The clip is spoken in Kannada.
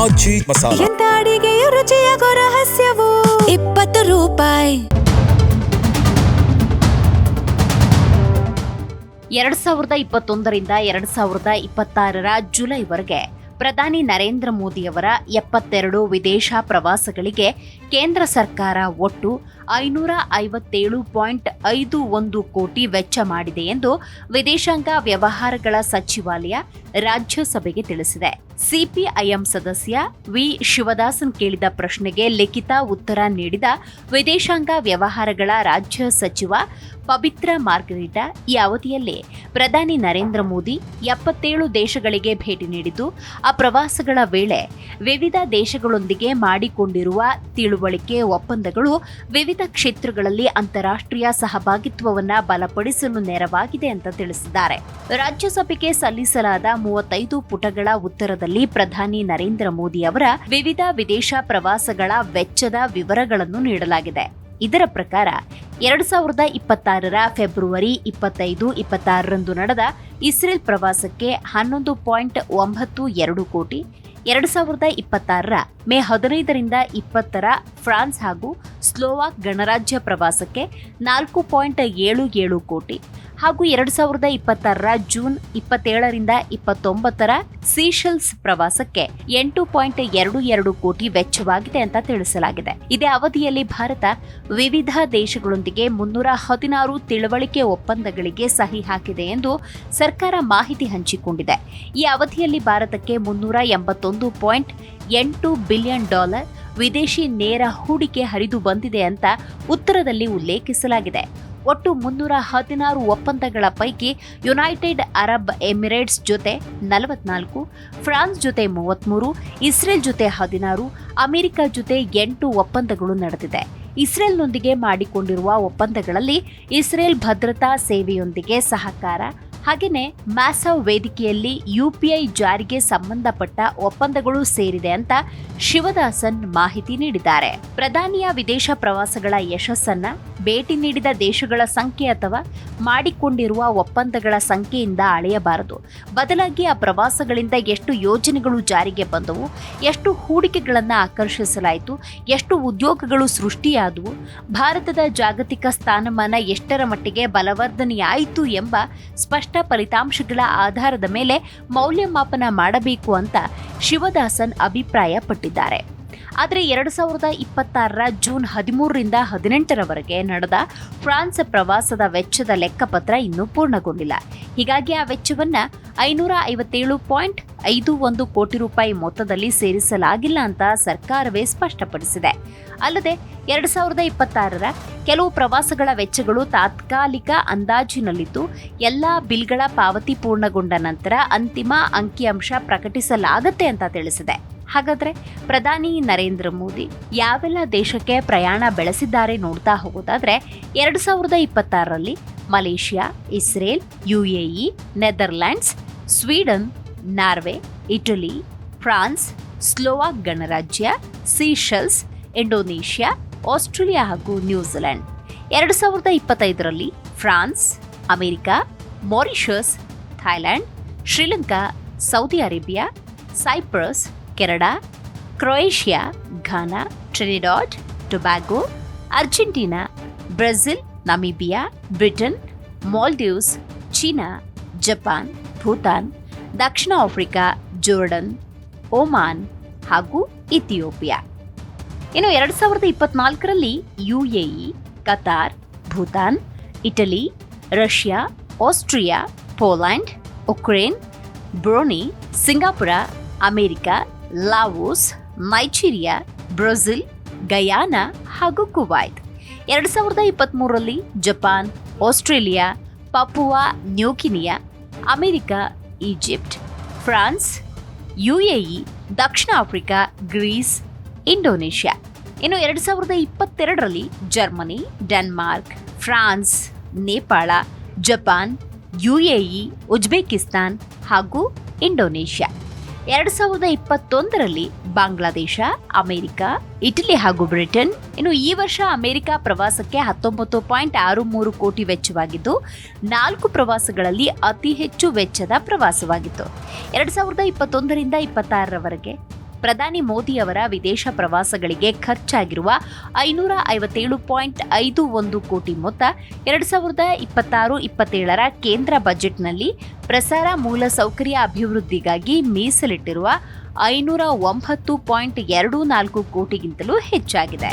ಆಜಿ ಮಸಾಲ. ಎಂತ ಅಡಿಗೆಯ ರುಚಿಯಾಗೋ ರಹಸ್ಯವು 20 ರೂಪಾಯಿ. 2021ರಿಂದ 2026 ಜುಲೈವರೆಗೆ ಪ್ರಧಾನಿ ನರೇಂದ್ರ ಮೋದಿಯವರ 72 ವಿದೇಶ ಪ್ರವಾಸಗಳಿಗೆ ಕೇಂದ್ರ ಸರ್ಕಾರ ಒಟ್ಟು 557.51 ಕೋಟಿ ವೆಚ್ಚ ಮಾಡಿದೆ ಎಂದು ವಿದೇಶಾಂಗ ವ್ಯವಹಾರಗಳ ಸಚಿವಾಲಯ ರಾಜ್ಯಸಭೆಗೆ ತಿಳಿಸಿದೆ. ಸಿಪಿಐಎಂ ಸದಸ್ಯ ವಿ ಶಿವದಾಸನ್ ಕೇಳಿದ ಪ್ರಶ್ನೆಗೆ ಲಿಖಿತ ಉತ್ತರ ನೀಡಿದ ವಿದೇಶಾಂಗ ವ್ಯವಹಾರಗಳ ರಾಜ್ಯ ಸಚಿವ ಪಬಿತ್ರ ಮಾರ್ಗರಿಟಾ ಈ ಅವಧಿಯಲ್ಲಿ ಪ್ರಧಾನಿ ನರೇಂದ್ರ ಮೋದಿ 77 ದೇಶಗಳಿಗೆ ಭೇಟಿ ನೀಡಿದ್ದು, ಆ ಪ್ರವಾಸಗಳ ವೇಳೆ ವಿವಿಧ ದೇಶಗಳೊಂದಿಗೆ ಮಾಡಿಕೊಂಡಿರುವ ತಿಳುವಳಿಕೆ ಒಪ್ಪಂದಗಳು ವಿವಿಧ ಕ್ಷೇತ್ರಗಳಲ್ಲಿ ಅಂತಾರಾಷ್ಟ್ರೀಯ ಸಹಭಾಗಿತ್ವವನ್ನು ಬಲಪಡಿಸಲು ನೆರವಾಗಿದೆ ಅಂತ ತಿಳಿಸಿದ್ದಾರೆ. ರಾಜ್ಯಸಭೆಗೆ ಸಲ್ಲಿಸಲಾದ 35 ಪುಟಗಳ ಉತ್ತರದಲ್ಲಿ ಪ್ರಧಾನಿ ನರೇಂದ್ರ ಮೋದಿ ಅವರ ವಿವಿಧ ವಿದೇಶ ಪ್ರವಾಸಗಳ ವೆಚ್ಚದ ವಿವರಗಳನ್ನು ನೀಡಲಾಗಿದೆ. ಇದರ ಪ್ರಕಾರ 2026 ಫೆಬ್ರವರಿ 25-26ರಂದು ನಡೆದ ಇಸ್ರೇಲ್ ಪ್ರವಾಸಕ್ಕೆ 11.92 ಕೋಟಿ, 2026 ಮೇ 15ರಿಂದ 20ರ ಫ್ರಾನ್ಸ್ ಹಾಗೂ ಸ್ಲೋವಾಕ್ ಗಣರಾಜ್ಯ ಪ್ರವಾಸಕ್ಕೆ 4.77 ಕೋಟಿ ಹಾಗೂ 2026 ಜೂನ್ 27ರಿಂದ 29ರ ಸೀಶೆಲ್ಸ್ ಪ್ರವಾಸಕ್ಕೆ 8.22 ಕೋಟಿ ವೆಚ್ಚವಾಗಿದೆ ಅಂತ ತಿಳಿಸಲಾಗಿದೆ. ಇದೇ ಅವಧಿಯಲ್ಲಿ ಭಾರತ ವಿವಿಧ ದೇಶಗಳೊಂದಿಗೆ 316 ತಿಳುವಳಿಕೆ ಒಪ್ಪಂದಗಳಿಗೆ ಸಹಿ ಹಾಕಿದೆ ಎಂದು ಸರ್ಕಾರ ಮಾಹಿತಿ ಹಂಚಿಕೊಂಡಿದೆ. ಈ ಅವಧಿಯಲ್ಲಿ ಭಾರತಕ್ಕೆ $381.8 ಬಿಲಿಯನ್ ವಿದೇಶಿ ನೇರ ಹೂಡಿಕೆ ಹರಿದು ಬಂದಿದೆ ಅಂತ ಉತ್ತರದಲ್ಲಿ ಉಲ್ಲೇಖಿಸಲಾಗಿದೆ. ಒಟ್ಟು 316 ಒಪ್ಪಂದಗಳ ಪೈಕಿ ಯುನೈಟೆಡ್ ಅರಬ್ ಎಮಿರೇಟ್ಸ್ ಜೊತೆ 44, ಫ್ರಾನ್ಸ್ ಜೊತೆ 33, ಇಸ್ರೇಲ್ ಜೊತೆ 16, ಅಮೆರಿಕ ಜೊತೆ 8 ಒಪ್ಪಂದಗಳು ನಡೆದಿದೆ. ಇಸ್ರೇಲ್ನೊಂದಿಗೆ ಮಾಡಿಕೊಂಡಿರುವ ಒಪ್ಪಂದಗಳಲ್ಲಿ ಇಸ್ರೇಲ್ ಭದ್ರತಾ ಸೇವೆಯೊಂದಿಗೆ ಸಹಕಾರ, ಹಾಗೆಯೇ ಮ್ಯಾಸವ್ ವೇದಿಕೆಯಲ್ಲಿ ಯುಪಿಐ ಜಾರಿಗೆ ಸಂಬಂಧಪಟ್ಟ ಒಪ್ಪಂದಗಳು ಸೇರಿದೆ ಅಂತ ಶಿವದಾಸನ್ ಮಾಹಿತಿ ನೀಡಿದ್ದಾರೆ. ಪ್ರಧಾನಿಯ ವಿದೇಶ ಪ್ರವಾಸಗಳ ಯಶಸ್ಸನ್ನ ಭೇಟಿ ನೀಡಿದ ದೇಶಗಳ ಸಂಖ್ಯೆ ಅಥವಾ ಮಾಡಿಕೊಂಡಿರುವ ಒಪ್ಪಂದಗಳ ಸಂಖ್ಯೆಯಿಂದ ಅಳೆಯಬಾರದು. ಬದಲಾಗಿ ಆ ಪ್ರವಾಸಗಳಿಂದ ಎಷ್ಟು ಯೋಜನೆಗಳು ಜಾರಿಗೆ ಬಂದವು, ಎಷ್ಟು ಹೂಡಿಕೆಗಳನ್ನು ಆಕರ್ಷಿಸಲಾಯಿತು, ಎಷ್ಟು ಉದ್ಯೋಗಗಳು ಸೃಷ್ಟಿಯಾದವು, ಭಾರತದ ಜಾಗತಿಕ ಸ್ಥಾನಮಾನ ಎಷ್ಟರ ಮಟ್ಟಿಗೆ ಬಲವರ್ಧನೆಯಾಯಿತು ಎಂಬ ಸ್ಪಷ್ಟ ಫಲಿತಾಂಶಗಳ ಆಧಾರದ ಮೇಲೆ ಮೌಲ್ಯಮಾಪನ ಮಾಡಬೇಕು ಅಂತ ಶಿವದಾಸನ್ ಅಭಿಪ್ರಾಯಪಟ್ಟಿದ್ದಾರೆ. ಆದರೆ 2026 ಜೂನ್ 13ರಿಂದ 18ರವರೆಗೆ ನಡೆದ ಫ್ರಾನ್ಸ್ ಪ್ರವಾಸದ ವೆಚ್ಚದ ಲೆಕ್ಕಪತ್ರ ಇನ್ನೂ ಪೂರ್ಣಗೊಂಡಿಲ್ಲ. ಹೀಗಾಗಿ ಆ ವೆಚ್ಚವನ್ನು 557.51 ಕೋಟಿ ರೂಪಾಯಿ ಮೊತ್ತದಲ್ಲಿ ಸೇರಿಸಲಾಗಿಲ್ಲ ಅಂತ ಸರ್ಕಾರವೇ ಸ್ಪಷ್ಟಪಡಿಸಿದೆ. ಅಲ್ಲದೆ 2026ರ ಕೆಲವು ಪ್ರವಾಸಗಳ ವೆಚ್ಚಗಳು ತಾತ್ಕಾಲಿಕ ಅಂದಾಜಿನಲ್ಲಿದ್ದು, ಎಲ್ಲಾ ಬಿಲ್ಗಳ ಪಾವತಿ ಪೂರ್ಣಗೊಂಡ ನಂತರ ಅಂತಿಮ ಅಂಕಿಅಂಶ ಪ್ರಕಟಿಸಲಾಗುತ್ತೆ ಅಂತ ತಿಳಿಸಿದೆ. ಹಾಗಾದ್ರೆ ಪ್ರಧಾನಿ ನರೇಂದ್ರ ಮೋದಿ ಯಾವೆಲ್ಲ ದೇಶಕ್ಕೆ ಪ್ರಯಾಣ ಬೆಳೆಸಿದ್ದಾರೆ ನೋಡ್ತಾ ಹೋಗೋದಾದ್ರೆ 2026ರಲ್ಲಿ Malaysia, Israel, UAE, Netherlands, Sweden, Norway, Italy, France, Slovak ಗಣರಾಜ್ಯ, ಸೀಶೆಲ್ಸ್, ಇಂಡೋನೇಷ್ಯಾ, ಆಸ್ಟ್ರೇಲಿಯಾ ಹಾಗೂ ನ್ಯೂಜಿಲೆಂಡ್. 2025ರಲ್ಲಿ France, America, Mauritius, Thailand, Sri Lanka, Saudi Arabia, Cyprus, Canada, Croatia, Ghana, Trinidad, Tobago, Argentina, Brazil, Namibia, Britain, Maldives, China, Japan, Bhutan, ದಕ್ಷಿಣ ಆಫ್ರಿಕಾ, ಜೋರ್ಡನ್, ಒಮಾನ್ ಹಾಗೂ ಇಥಿಯೋಪಿಯಾ. ಇನ್ನು 2024ರಲ್ಲಿ UAE, Qatar, Bhutan, Italy, Russia, Austria, Poland, Ukraine, Brunei, Singapore, America, Laos, Nigeria, Brazil, Guyana ಹಾಗೂ ಕುವೈತ್. 2023ರಲ್ಲಿ Japan, Australia, Papua New Guinea, America, Egypt, France, UAE, ದಕ್ಷಿಣ ಆಫ್ರಿಕಾ, ಗ್ರೀಸ್, ಇಂಡೋನೇಷ್ಯಾ. ಇನ್ನು 2022ರಲ್ಲಿ Germany, Denmark, France, Nepal, Japan, UAE, Uzbekistan ಹಾಗೂ ಇಂಡೋನೇಷ್ಯಾ. 2021ರಲ್ಲಿ ಬಾಂಗ್ಲಾದೇಶ, ಅಮೆರಿಕ, ಇಟಲಿ ಹಾಗೂ ಬ್ರಿಟನ್. ಇನ್ನು ಈ ವರ್ಷ ಅಮೆರಿಕ ಪ್ರವಾಸಕ್ಕೆ 19.63 ಕೋಟಿ ವೆಚ್ಚವಾಗಿದ್ದು 4 ಪ್ರವಾಸಗಳಲ್ಲಿ ಅತಿ ಹೆಚ್ಚು ವೆಚ್ಚದ ಪ್ರವಾಸವಾಗಿತ್ತು. 2021ರಿಂದ 26ರವರೆಗೆ ಪ್ರಧಾನಿ ಮೋದಿ ಅವರ ವಿದೇಶ ಪ್ರವಾಸಗಳಿಗೆ ಖರ್ಚಾಗಿರುವ 557.51 ಕೋಟಿ ಮೊತ್ತ 2026-27ರ ಕೇಂದ್ರ ಬಜೆಟ್ನಲ್ಲಿ ಪ್ರಸಾರ ಮೂಲಸೌಕರ್ಯ ಅಭಿವೃದ್ಧಿಗಾಗಿ ಮೀಸಲಿಟ್ಟಿರುವ 509.24 ಕೋಟಿಗಿಂತಲೂ ಹೆಚ್ಚಾಗಿದೆ.